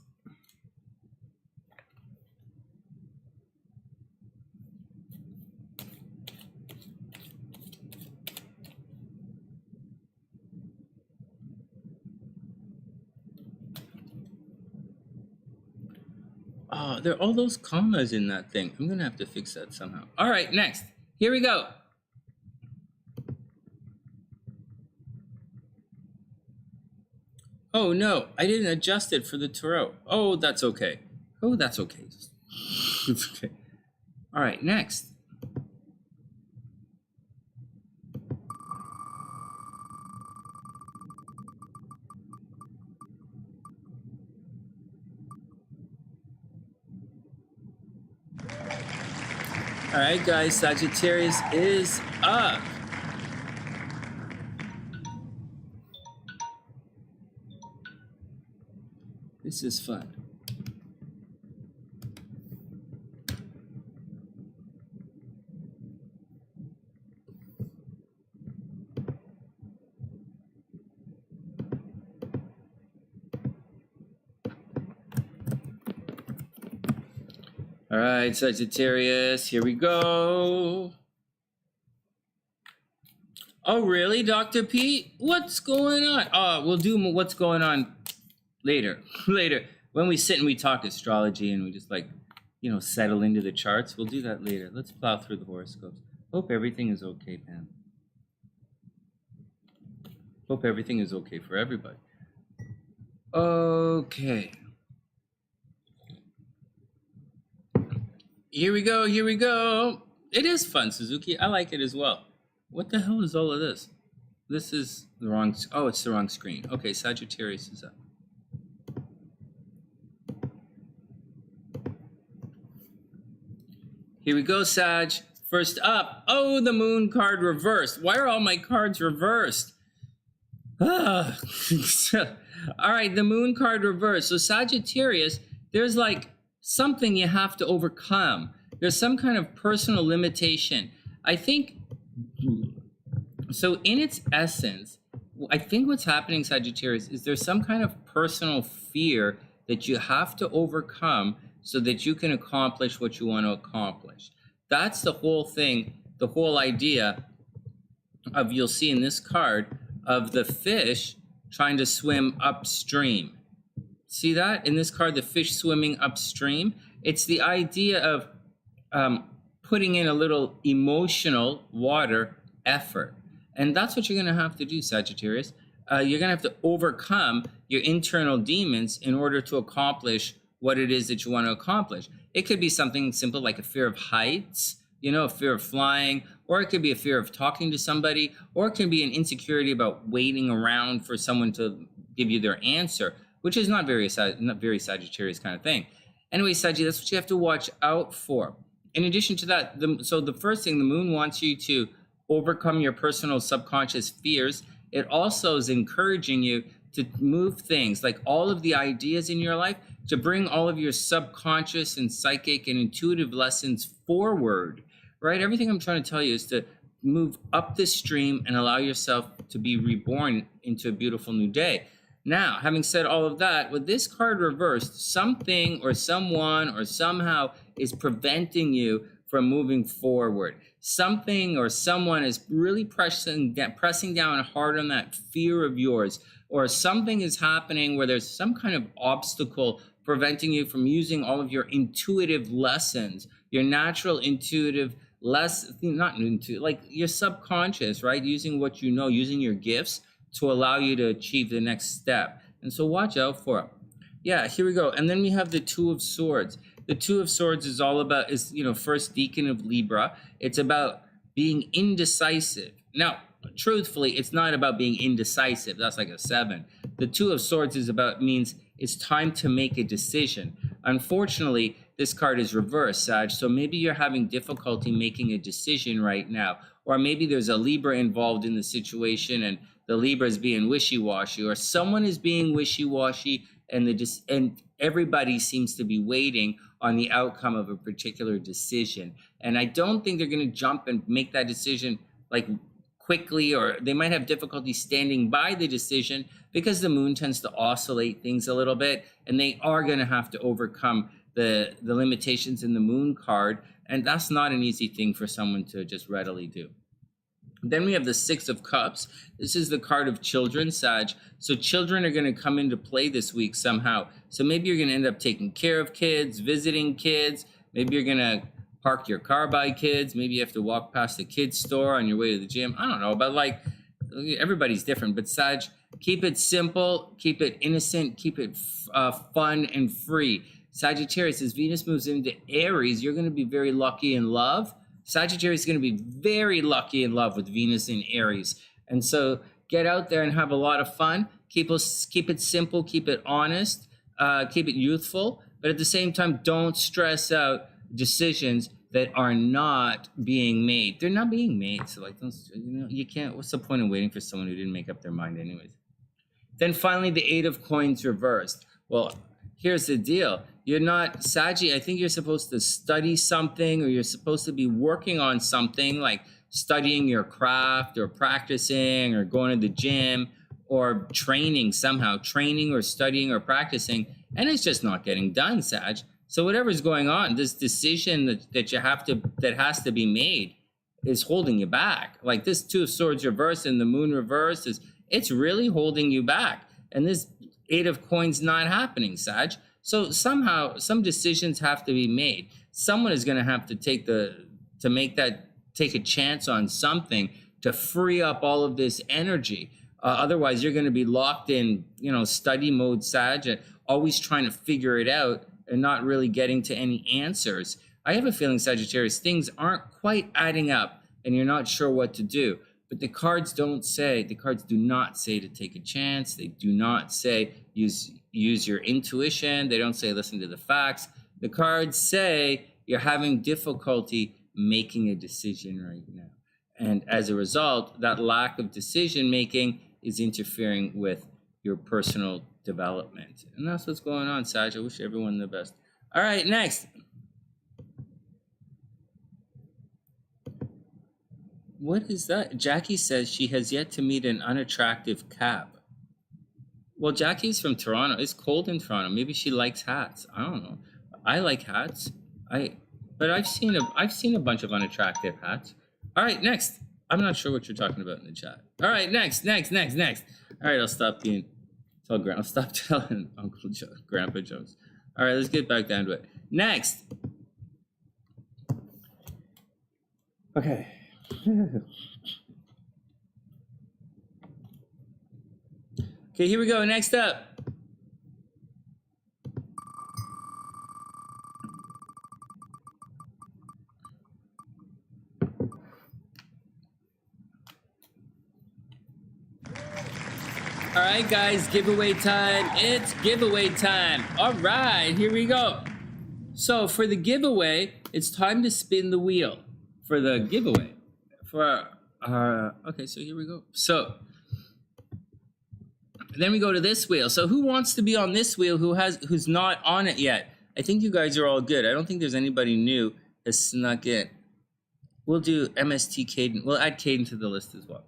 Oh, there are all those commas in that thing. I'm going to have to fix that somehow. All right, next. Here we go. Oh, no, I didn't adjust it for the tarot. Oh, that's okay. Oh, that's okay. It's okay. All right, next. All right, guys, Sagittarius is up. This is fun. All right, Sagittarius, here we go. Oh, really, Dr. Pete? What's going on? We'll do what's going on later. Later, when we sit and we talk astrology and we just like, settle into the charts. We'll do that later. Let's plow through the horoscopes. Hope everything is okay, Pam. Hope everything is okay for everybody. Okay. Here we go. Here we go. It is fun, Suzuki. I like it as well. What the hell is all of this? This is the wrong... Oh, it's the wrong screen. Okay, Sagittarius is up. Here we go, Sag. First up. Oh, the moon card reversed. Why are all my cards reversed? All right, the moon card reversed. So Sagittarius, there's like something you have to overcome. There's some kind of personal limitation. I think... So in its essence, I think what's happening, Sagittarius, is there's some kind of personal fear that you have to overcome so that you can accomplish what you want to accomplish. That's the whole thing, the whole idea of, you'll see in this card, of the fish trying to swim upstream. See that? In this card, the fish swimming upstream. It's the idea of putting in a little emotional water effort. And that's what you're going to have to do, Sagittarius. You're going to have to overcome your internal demons in order to accomplish what it is that you want to accomplish. It could be something simple like a fear of heights, a fear of flying, or it could be a fear of talking to somebody, or it can be an insecurity about waiting around for someone to give you their answer, which is not very Sagittarius kind of thing. Anyway, Saggy, that's what you have to watch out for. In addition to that, so the first thing, the moon wants you to overcome your personal subconscious fears. It also is encouraging you to move things, like all of the ideas in your life, to bring all of your subconscious and psychic and intuitive lessons forward, right? Everything I'm trying to tell you is to move up the stream and allow yourself to be reborn into a beautiful new day. Now, having said all of that, with this card reversed, something or someone or somehow is preventing you from moving forward. Something or someone is really pressing down hard on that fear of yours, or something is happening where there's some kind of obstacle preventing you from using all of your intuitive lessons, your natural intuitive like your subconscious, right? Using what you know, using your gifts to allow you to achieve the next step. And so watch out for it. Yeah, here we go. And then we have the Two of Swords. The Two of Swords is all about, first decan of Libra. It's about being indecisive. Now, truthfully, it's not about being indecisive. That's like a 7. The Two of Swords means it's time to make a decision. Unfortunately, this card is reversed, Sag. So maybe you're having difficulty making a decision right now. Or maybe there's a Libra involved in the situation and the Libra is being wishy-washy, or someone is being wishy-washy and everybody seems to be waiting on the outcome of a particular decision. And I don't think they're going to jump and make that decision like quickly, or they might have difficulty standing by the decision because the moon tends to oscillate things a little bit, and they are going to have to overcome the limitations in the moon card. And that's not an easy thing for someone to just readily do. Then we have the Six of Cups. This is the card of children, Sag. So children are going to come into play this week somehow. So maybe you're going to end up taking care of kids, visiting kids. Maybe you're going to park your car by kids. Maybe you have to walk past the kids store on your way to the gym. I don't know, but like everybody's different. But Sag, keep it simple, keep it innocent, keep it fun and free. Sagittarius, as Venus moves into Aries, you're going to be very lucky in love. Sagittarius is going to be very lucky in love with Venus in Aries. And so get out there and have a lot of fun. Keep it simple, keep it honest, keep it youthful. But at the same time, don't stress out decisions that are not being made. They're not being made. So you can't, what's the point of waiting for someone who didn't make up their mind anyways? Then finally, the Eight of Coins reversed. Well, here's the deal. You're not, Saggy, I think you're supposed to study something, or you're supposed to be working on something like studying your craft or practicing or going to the gym or training somehow, training or studying or practicing, and it's just not getting done, Sag. So whatever's going on, this decision that has to be made is holding you back. Like this Two of Swords reversed and the Moon reversed it's really holding you back. And this Eight of Coins not happening, Sag. So somehow some decisions have to be made. Someone is going to have to take a chance on something to free up all of this energy. Otherwise, you're going to be locked in, study mode, Sag, and always trying to figure it out and not really getting to any answers. I have a feeling, Sagittarius, things aren't quite adding up and you're not sure what to do. But the cards do not say to take a chance. They do not say use your intuition. They don't say listen to the facts. The cards say you're having difficulty making a decision right now. And as a result, that lack of decision making is interfering with your personal development. And that's what's going on, Sag. I wish everyone the best. All right, next. What is that? Jackie says she has yet to meet an unattractive Cap. Well, Jackie's from Toronto. It's cold in Toronto. Maybe she likes hats. I don't know. I like hats. But I've seen a bunch of unattractive hats. All right, next. I'm not sure what you're talking about in the chat. All right, next. All right, I'll stop telling Uncle Joe, Grandpa jokes. All right, let's get back down to it. Next. Okay. Okay, here we go. Next up. All right, guys, giveaway time. It's giveaway time. All right, here we go. So for the giveaway, it's time to spin the wheel for the giveaway. Okay, so here we go. So then we go to this wheel. So who wants to be on this wheel who's not on it yet? I think you guys are all good. I don't think there's anybody new that snuck in. We'll do MST Caden. We'll add Caden to the list as well.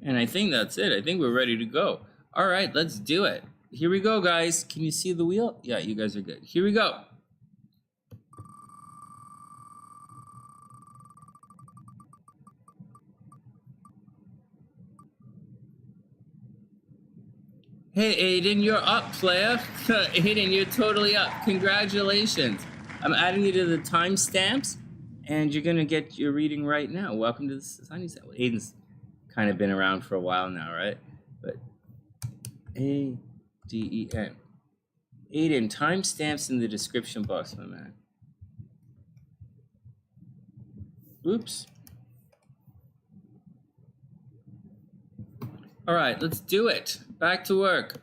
And I think that's it. I think we're ready to go. All right, let's do it. Here we go, guys. Can you see the wheel? Yeah, you guys are good. Here we go. Hey, Aiden, you're up, player. Aiden, you're totally up. Congratulations. I'm adding you to the timestamps, and you're going to get your reading right now. Welcome to the TheSunnySide. Well, Aiden's kind of been around for a while now, right? But Aden. Aiden, timestamps in the description box, my man. Oops. All right, let's do it. Back to work.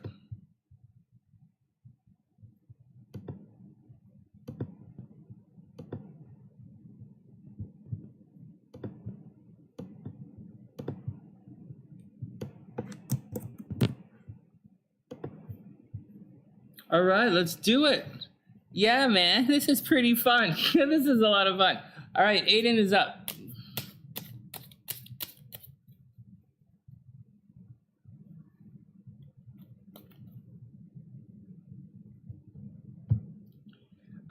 All right, let's do it. Yeah, man, this is pretty fun. This is a lot of fun. All right, Aiden is up.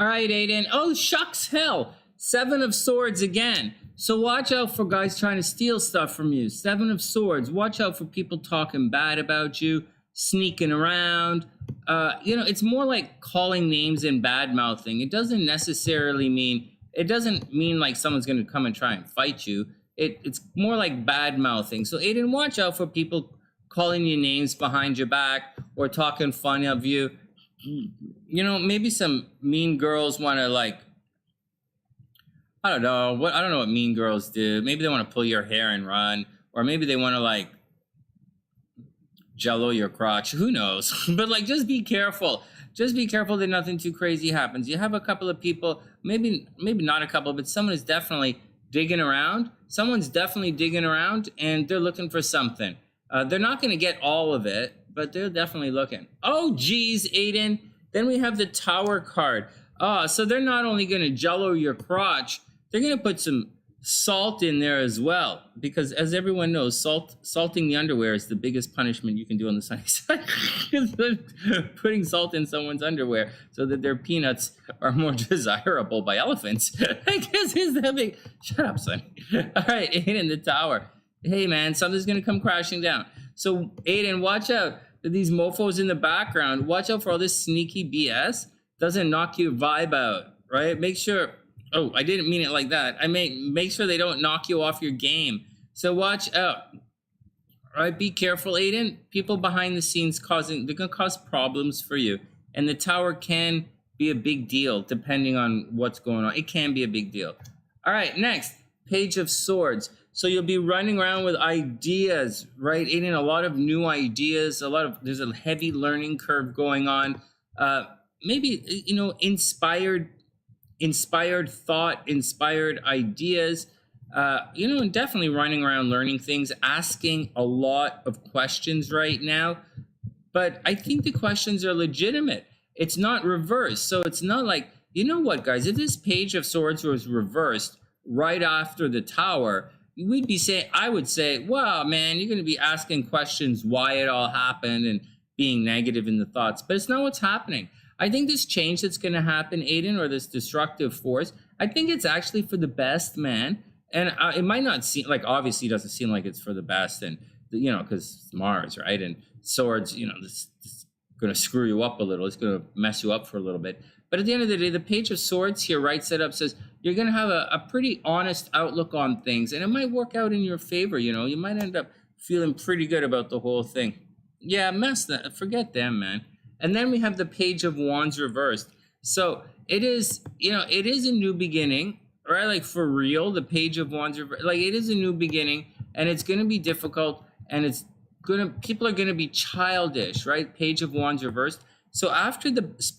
All right, Aiden. Oh, shucks, hell. 7 of Swords again. So watch out for guys trying to steal stuff from you. 7 of Swords. Watch out for people talking bad about you, sneaking around. It's more like calling names and bad-mouthing. It doesn't necessarily mean, like someone's going to come and try and fight you. It's more like bad-mouthing. So, Aiden, watch out for people calling you names behind your back or talking funny of you. Maybe some mean girls want to I don't know what mean girls do. Maybe they want to pull your hair and run, or maybe they want to jello your crotch. Who knows? But just be careful. Just be careful that nothing too crazy happens. You have a couple of people, maybe not a couple, but someone is definitely digging around. Someone's definitely digging around, and they're looking for something. They're not going to get all of it, but they're definitely looking. Oh, geez, Aiden. Then we have the Tower card. So they're not only going to jello your crotch, they're going to put some salt in there as well, because as everyone knows, salting the underwear is the biggest punishment you can do on the sunny side. Putting salt in someone's underwear so that their peanuts are more desirable by elephants, I guess is the big. Shut up, Sonny. All right, Aiden, the tower. Hey man, something's gonna come crashing down. So Aiden, watch out that these mofos in the background. Watch out for all this sneaky BS. Doesn't knock your vibe out, right? Make sure. Oh, I didn't mean it like that. I mean, make sure they don't knock you off your game. So watch out. All right, be careful, Aiden. People behind the scenes they're gonna cause problems for you. And the tower can be a big deal depending on what's going on. It can be a big deal. All right, next, Page of Swords. So you'll be running around with ideas, right, Aiden? A lot of new ideas, there's a heavy learning curve going on. Maybe, inspired thought, inspired ideas, and definitely running around learning things, asking a lot of questions right now. But I think the questions are legitimate. It's not reversed. So it's not like, you know what, guys, if this Page of Swords was reversed right after the Tower, I would say, wow, man, you're going to be asking questions why it all happened and being negative in the thoughts. But it's not what's happening. I think this change that's going to happen, Aiden, or this destructive force, I think it's actually for the best, man. And it might not seem like, obviously it doesn't seem like it's for the best. And, because it's Mars, right? And swords, this is going to screw you up a little. It's going to mess you up for a little bit. But at the end of the day, the Page of Swords here, right, set up says you're going to have a pretty honest outlook on things. And it might work out in your favor, You might end up feeling pretty good about the whole thing. Yeah, forget them, man. And then we have the Page of Wands reversed. So it is, it is a new beginning, right? Like for real, the Page of Wands reversed. Like it is a new beginning, and it's going to be difficult, and people are going to be childish, right? Page of Wands reversed. So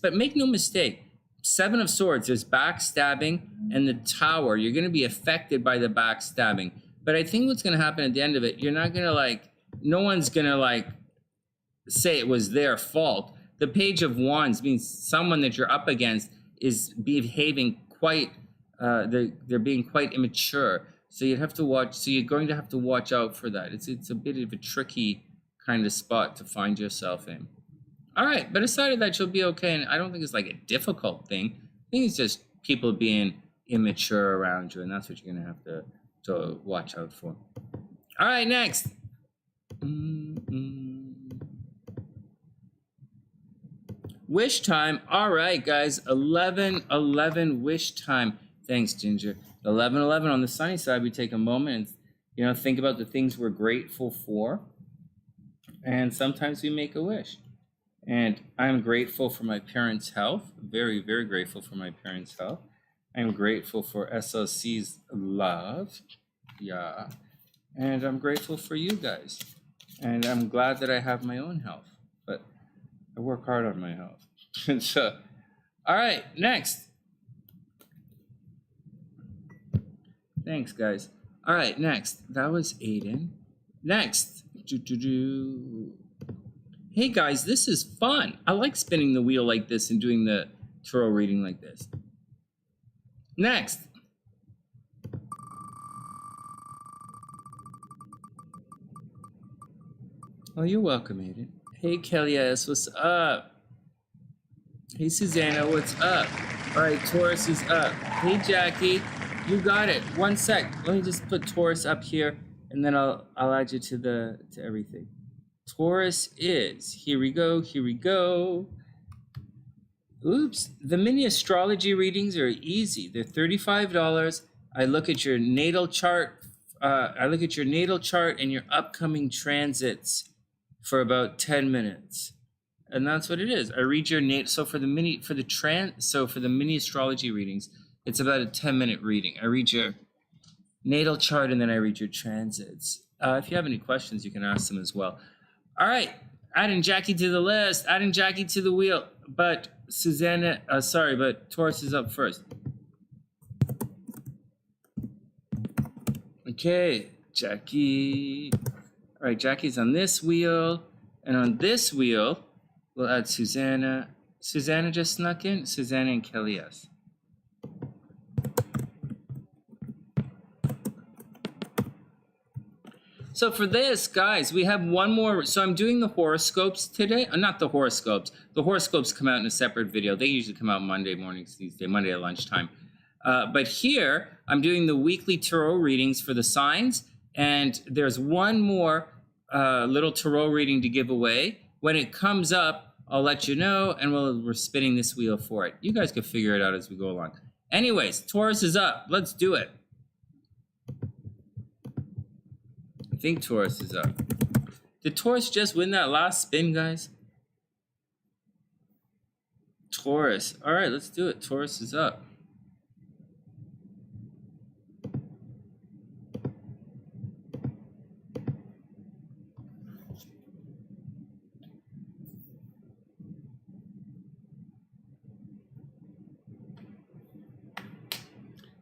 but make no mistake, Seven of Swords, there's backstabbing, and the Tower, you're going to be affected by the backstabbing. But I think what's going to happen at the end of it, you're not going to no one's going to say it was their fault. The Page of Wands means someone that you're up against is behaving quite, they're being quite immature. So you're going to have to watch out for that. It's a bit of a tricky kind of spot to find yourself in. All right, but aside of that, you'll be okay. And I don't think it's a difficult thing. I think it's just people being immature around you. And that's what you're going to have to watch out for. All right, next. Wish time. All right, guys. 11/11 wish time. Thanks, Ginger. 11/11 on the sunny side. We take a moment and think about the things we're grateful for. And sometimes we make a wish. And I'm grateful for my parents' health. Very, very grateful for my parents' health. I'm grateful for SLC's love. Yeah. And I'm grateful for you guys. And I'm glad that I have my own health. But I work hard on my health. So, all right, next. Thanks, guys. All right, next. That was Aiden. Next. Hey, guys, this is fun. I like spinning the wheel like this and doing the tarot reading like this. Next. Oh, you're welcome, Aiden. Hey, Kelly S., what's up? Hey, Susanna, what's up? All right, Taurus is up. Hey, Jackie, you got it. 1 sec. Let me just put Taurus up here, and then I'll add you to everything. Taurus is, here we go. Oops, the mini astrology readings are easy. They're $35. I look at your natal chart. And your upcoming transits for about 10 minutes. And that's what it is. I read your so for the mini astrology readings, it's about a 10-minute reading. I read your natal chart and then I read your transits. If you have any questions, you can ask them as well. All right, adding Jackie to the list, adding Jackie to the wheel. But but Taurus is up first. Okay, Jackie. All right, Jackie's on this wheel. And on this wheel, we'll add Susanna. Susanna just snuck in. Susanna and Kelly S. So for this, guys, we have one more. So I'm doing the horoscopes today. Not the horoscopes. The horoscopes come out in a separate video. They usually come out Monday mornings these days, Monday at lunchtime. But here, I'm doing the weekly tarot readings for the signs. And there's one more little tarot reading to give away. When it comes up, I'll let you know, and we're spinning this wheel for it. You guys can figure it out as we go along. Anyways, Taurus is up. Let's do it. I think Taurus is up. Did Taurus just win that last spin, guys? Taurus. All right, let's do it. Taurus is up.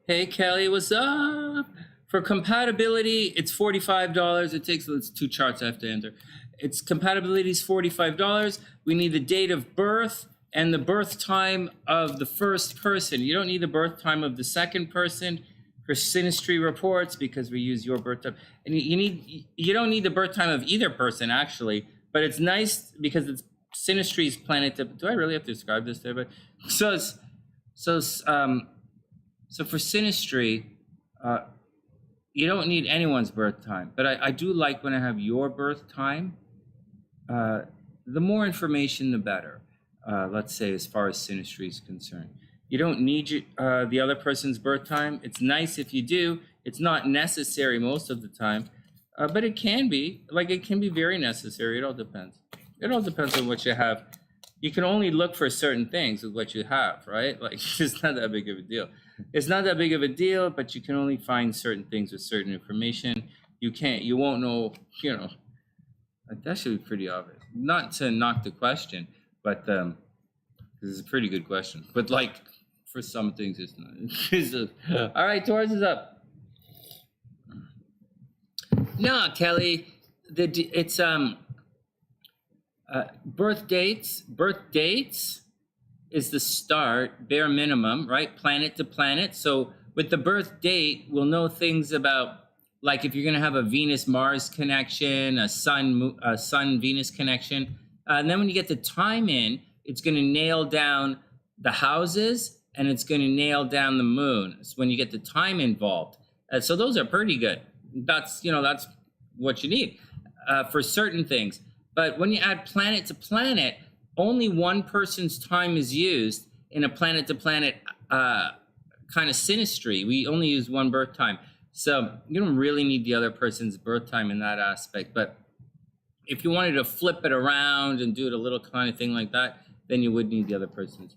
Hey, Kelly, what's up? For compatibility, it's $45. It's 2 charts I have to enter. Its compatibility is $45. We need the date of birth and the birth time of the first person. You don't need the birth time of the second person for synastry reports because we use your birth time. And you don't need the birth time of either person, actually, but it's nice because it's synastry's planet. Do I really have to describe this to everybody? So for synastry, you don't need anyone's birth time, but I do like when I have your birth time. The more information, the better. Let's say as far as synastry is concerned. You don't need the other person's birth time. It's nice if you do. It's not necessary most of the time, but it can be. Like, it can be very necessary. It all depends. It all depends on what you have. You can only look for certain things with what you have, right? Like, it's not that big of a deal. It's not that big of a deal, but you can only find certain things with certain information. You won't know, that should be pretty obvious. Not to knock the question, but this is a pretty good question. But like, for some things, it's not. All right, Taurus is up. No, Kelly, it's birth dates is the start, bare minimum, right? Planet to planet. So with the birth date, we'll know things about, like, if you're going to have a Venus-Mars connection, a Sun-Venus connection. And then when you get the time in, it's going to nail down the houses and it's going to nail down the moon. It's when you get the time involved. So those are pretty good. That's what you need for certain things. But when you add planet to planet, only one person's time is used in a planet-to-planet kind of synastry. We only use one birth time. So you don't really need the other person's birth time in that aspect. But if you wanted to flip it around and do it a little kind of thing like that, then you would need the other person's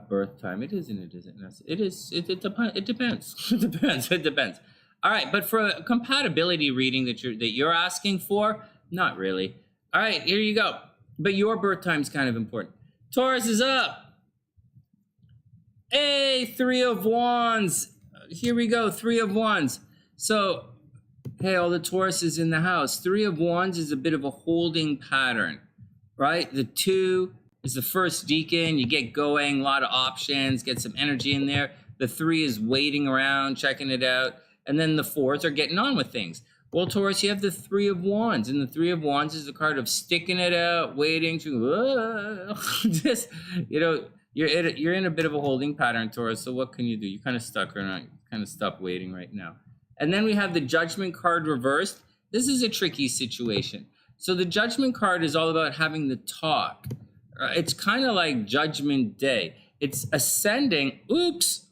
birth time. It is and it isn't necessary. It depends. It depends. All right, but for a compatibility reading that you're asking for, not really. All right, here you go. But your birth time is kind of important. Taurus is up. Hey, 3 of Wands. Here we go, 3 of Wands. So, hey, all the Tauruses in the house. 3 of Wands is a bit of a holding pattern, right? The 2 is the first deacon. You get going, a lot of options, get some energy in there. The 3 is waiting around, checking it out. And then the 4s are getting on with things. Well, Taurus, you have the 3 of Wands, and the 3 of Wands is the card of sticking it out, waiting to, just, you're in a bit of a holding pattern, Taurus. So what can you do? You're kind of stuck or not? You're kind of stuck waiting right now. And then we have the Judgment card reversed. This is a tricky situation. So the Judgment card is all about having the talk. It's kind of like Judgment Day. It's ascending. Oops.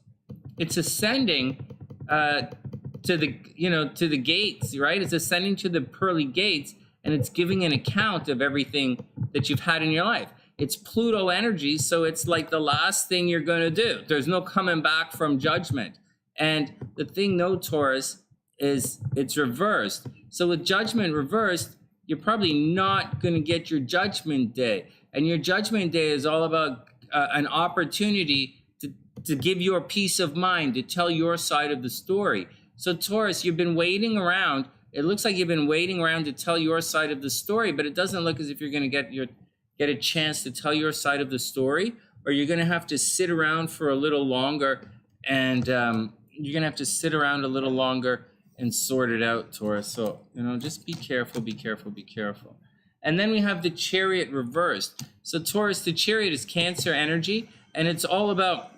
It's ascending to the gates, right? It's ascending to the pearly gates, and it's giving an account of everything that you've had in your life. It's Pluto energy, so it's like the last thing you're going to do. There's no coming back from Judgment. And the thing, no, Taurus, is it's reversed. So with Judgment reversed, you're probably not going to get your Judgment Day. And your Judgment Day is all about an opportunity to give your peace of mind, to tell your side of the story. So Taurus, you've been waiting around. It looks like you've been waiting around to tell your side of the story, but it doesn't look as if you're going to get a chance to tell your side of the story, or you're going to have to sit around for a little longer, and and sort it out, Taurus. So, you know, just be careful, be careful, be careful. And then we have the Chariot reversed. So Taurus, the Chariot is Cancer energy, and it's all about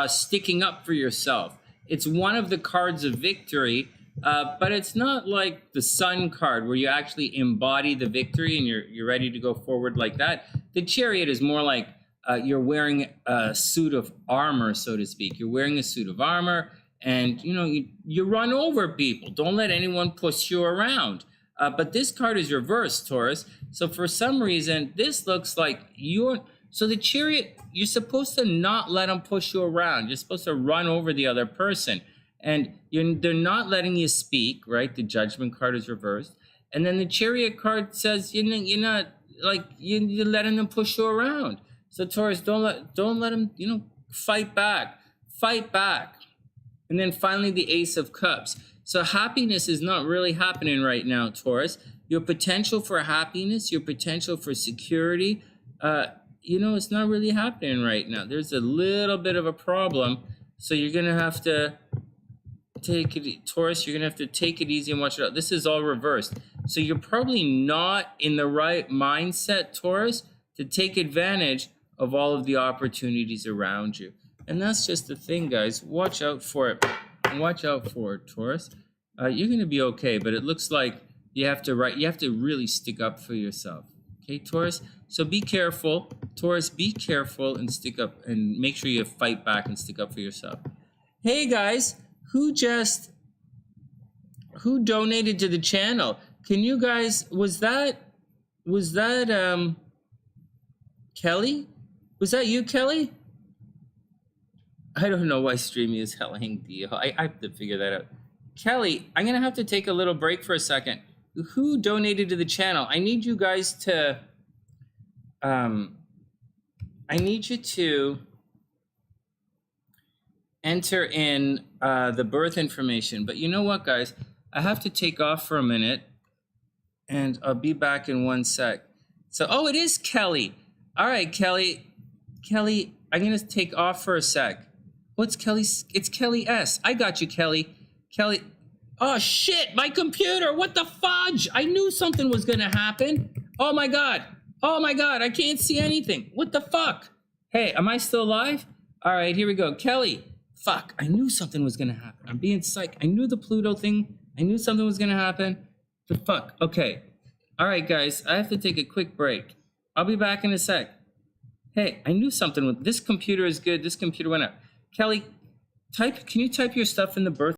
sticking up for yourself. It's one of the cards of victory, but it's not like the Sun card where you actually embody the victory and you're ready to go forward like that. The Chariot is more like you're wearing a suit of armor, so to speak. You're wearing a suit of armor, and you know you run over people. Don't let anyone push you around. But this card is reversed, Taurus. So for some reason, this looks like so the Chariot, you're supposed to not let them push you around. You're supposed to run over the other person. And they're not letting you speak, right? The Judgment card is reversed. And then the Chariot card says you're not, like, you're letting them push you around. So Taurus, don't let them, you know, fight back. Fight back. And then finally the Ace of Cups. So happiness is not really happening right now, Taurus. Your potential for happiness, your potential for security, you know, it's not really happening right now. There's a little bit of a problem. So you're going to have to Taurus, you're going to have to take it easy and watch it out. This is all reversed. So you're probably not in the right mindset, Taurus, to take advantage of all of the opportunities around you. And that's just the thing, guys. Watch out for it. Watch out for it, Taurus. You're going to be okay, but it looks like you have to really stick up for yourself. Okay, Taurus? So be careful. Taurus, be careful and stick up and make sure you fight back and stick up for yourself. Hey, guys, who donated to the channel? Can you guys, was that Kelly? Was that you, Kelly? I don't know why streaming is helling deal. I have to figure that out. Kelly, I'm going to have to take a little break for a second. Who donated to the channel? I need you guys to, I need you to enter in the birth information. But you know what, guys? I have to take off for a minute, and I'll be back in 1 sec. So, oh, it is Kelly. All right, Kelly. Kelly, I'm going to take off for a sec. What's Kelly? It's Kelly S. I got you, Kelly. Kelly. Oh, shit, my computer. What the fudge? I knew something was going to happen. Oh, my God. Oh, my God. I can't see anything. What the fuck? Hey, am I still live? All right, here we go. Kelly. Fuck, I knew something was going to happen. I'm being psyched. I knew the Pluto thing. I knew something was going to happen. The fuck. Okay. All right, guys. I have to take a quick break. I'll be back in a sec. Hey, I knew something. This computer is good. This computer went up. Kelly, can you type your stuff in the birth